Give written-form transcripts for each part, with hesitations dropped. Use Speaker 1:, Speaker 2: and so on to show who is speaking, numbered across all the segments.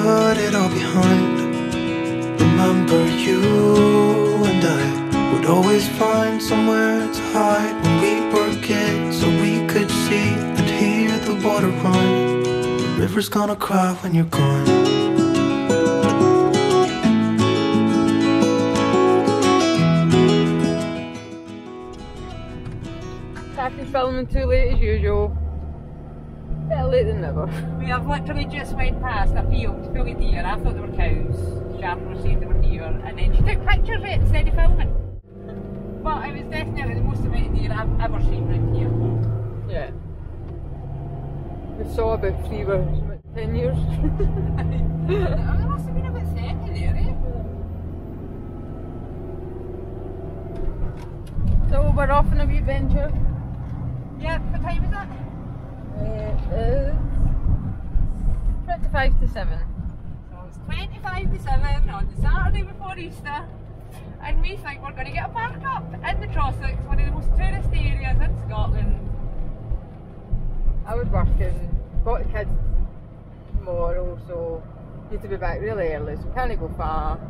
Speaker 1: put it all behind. Remember you and I would always find somewhere to hide when we were kids, so we could see and hear the water run. The river's gonna cry when you're gone.
Speaker 2: Taffy's filming too late as usual. Better late than never.
Speaker 3: We have literally just went past a field full of deer. I thought they were cows. Sharon was saying they were deer, and then she took pictures of it instead of filming. But it was definitely the most amount of deer I've ever seen around here.
Speaker 2: Yeah. We saw about 3 were 10 years.
Speaker 3: There must have been about 30 there, eh?
Speaker 2: So we're off on a wee adventure.
Speaker 3: Yeah, what time is that?
Speaker 2: It is 25 to 7.
Speaker 3: So it's 25 to 7 on the Saturday before Easter, and we think we're going to get a park up in the Trossachs, one of the most tourist areas in Scotland.
Speaker 2: I was working, got the kids tomorrow, so need to be back really early, so can't go far.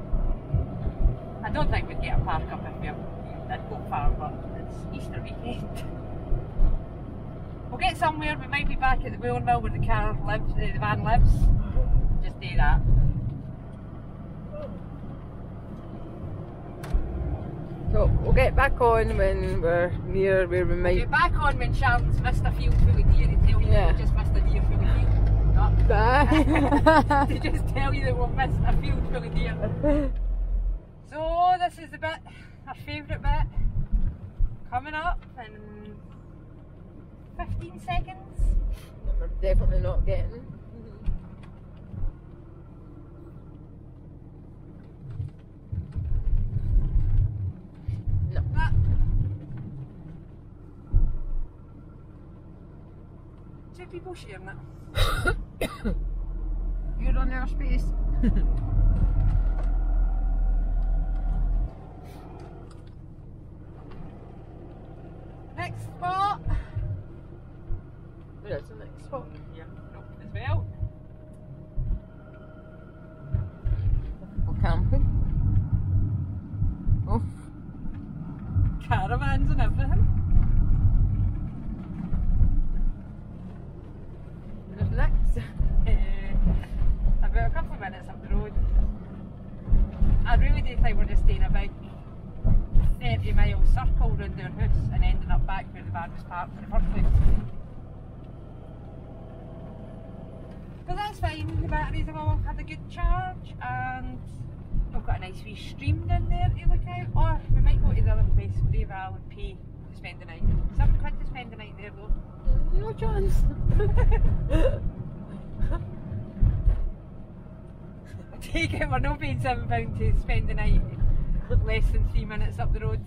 Speaker 3: I don't think we'd get a park up if we did go far, but it's Easter weekend. We'll get somewhere. We might be back at the wheeling mill where the car lives, the van lives. Just do that.
Speaker 2: So we'll get back on when we're near where we might.
Speaker 3: Get back on when Sharon's missed a field full of deer to tell you that we just missed a deer full of field. No. To just tell you that we've missed a field full of deer. So this is the bit, our favourite bit, coming up in 15 seconds.
Speaker 2: That we're definitely not getting. No.
Speaker 3: Two people sharing it.
Speaker 2: You're on our space.
Speaker 3: Next spot.
Speaker 2: Where is the next spot?
Speaker 3: Yeah, up as well.
Speaker 2: We're camping. Oh.
Speaker 3: Caravans and everything.
Speaker 2: There's next.
Speaker 3: About a couple of minutes up the road. I really do think we're just doing a big 30-mile circle round our house and ending up back where the van was parked in the first place. But that's fine, the batteries have all had a good charge, and we've got a nice wee stream down there to look out. Or we might go to the other place, Brayval, and pay to spend the night. £7 to spend the night there though.
Speaker 2: No chance.
Speaker 3: Take it, we're not paying £7 to spend the night less than 3 minutes up the road.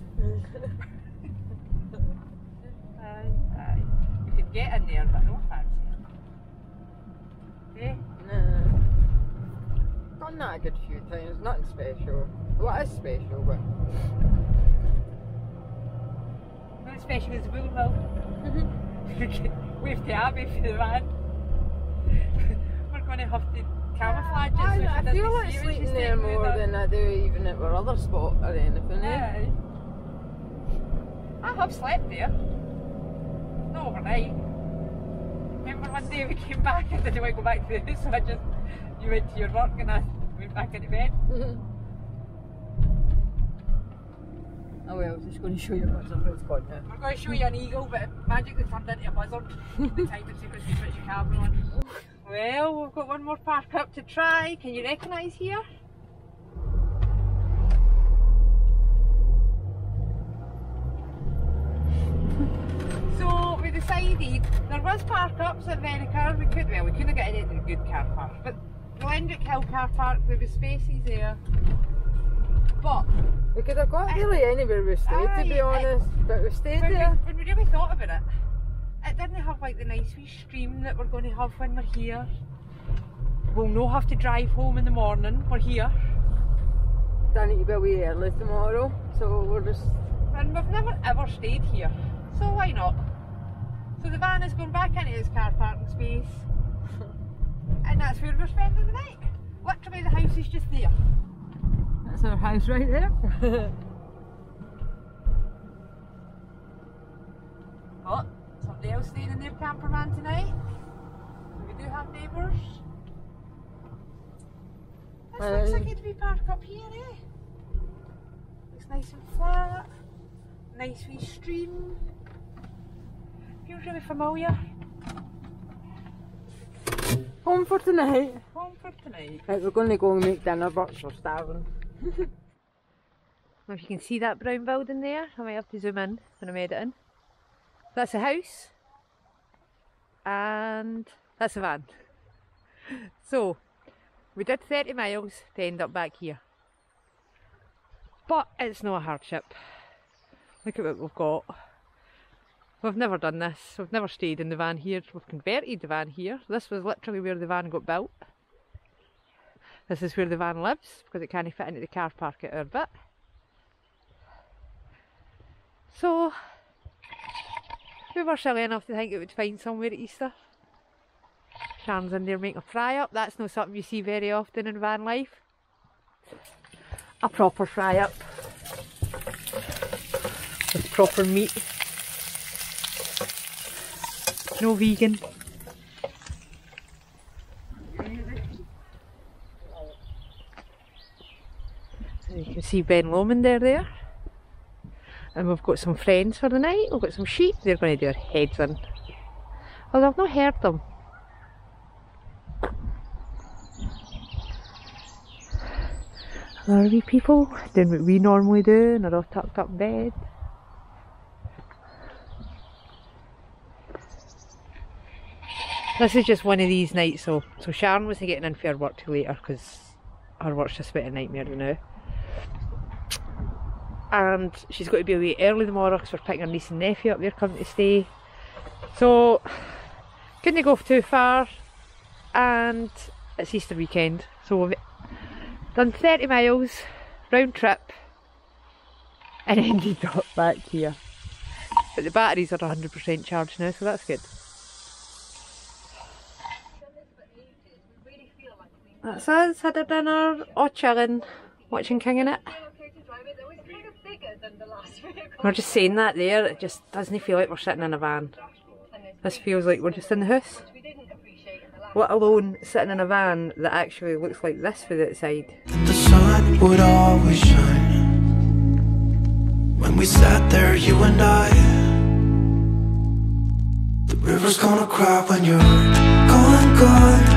Speaker 3: Aye. We could get in there, but I don't fancy it. Eh?
Speaker 2: Nah. Done that a good few times, nothing special. Well, it is special, but.
Speaker 3: Not special as Will Mill. Wave to Abby for the van. We're going to have to camouflage it.
Speaker 2: I feel like sleeping there more than I do even at our other spot or anything.
Speaker 3: Aye. I have slept there. Not overnight. Remember one day we came back and didn't want to go back to the house, so you went to your work and I went back into bed.
Speaker 2: Oh well, I was just going to show you what's up, it's gone now.
Speaker 3: We're going to show you an eagle, but it magically turned into a buzzard. The time it took us to switch your camera on. Well, we've got one more park up to try. Can you recognise here? So we decided there was park ups at Venica. We couldn't get into the good car park, but Glendrick Hill car park, there was spaces there. But
Speaker 2: we could have got really anywhere we stayed, to be honest, but we stayed there.
Speaker 3: When we really thought about it, it didn't have like the nice wee stream that we're going to have when we're here. We'll not have to drive home in the morning, we're here.
Speaker 2: Don't need to be away early tomorrow, so we're just...
Speaker 3: And we've never ever stayed here, so why not? So the van is going back into its car parking space, and that's where we're spending the night. house is just there.
Speaker 2: That's our house right there.
Speaker 3: Oh, somebody else staying in their camper van tonight. We do have neighbours. This looks like it'd be parked up here, eh? Looks nice and flat. Nice wee stream. Feels really familiar.
Speaker 2: Home for tonight.
Speaker 3: Home for tonight.
Speaker 2: Right, we're going to go and make dinner, but we're starving.
Speaker 3: If you can see that brown building there, I might have to zoom in when I'm editing. That's a house. And that's a van. So, we did 30 miles to end up back here. But it's no hardship. Look at what we've got. We've never done this. We've never stayed in the van here. We've converted the van here. This was literally where the van got built. This is where the van lives because it can't fit into the car park at our bit. So, we were silly enough to think it would find somewhere at Easter. Sharon's in there making a fry up. That's not something you see very often in van life. A proper fry up with proper meat. No vegan. So you can see Ben Lomond there. And we've got some friends for the night. We've got some sheep. They're going to do our heads in. Although I've not heard them. Are we people doing what we normally do and are all tucked up in bed? This is just one of these nights, so Sharon wasn't getting in for her work till later because her work's just about a nightmare now. And she's got to be away early tomorrow because we're picking her niece and nephew up, they're coming to stay. So, couldn't go too far, and it's Easter weekend, so we've done 30 miles, round trip, and ended up back here. But the batteries are 100% charged now, so that's good. That's us, had a dinner, all chilling, watching King in It. We're just saying that there, it just doesn't feel like we're sitting in a van. This feels like we're just in the house. Let alone sitting in a van that actually looks like this from the outside.
Speaker 1: The sun would always shine when we sat there, you and I. The river's gonna cry when you're gone, gone.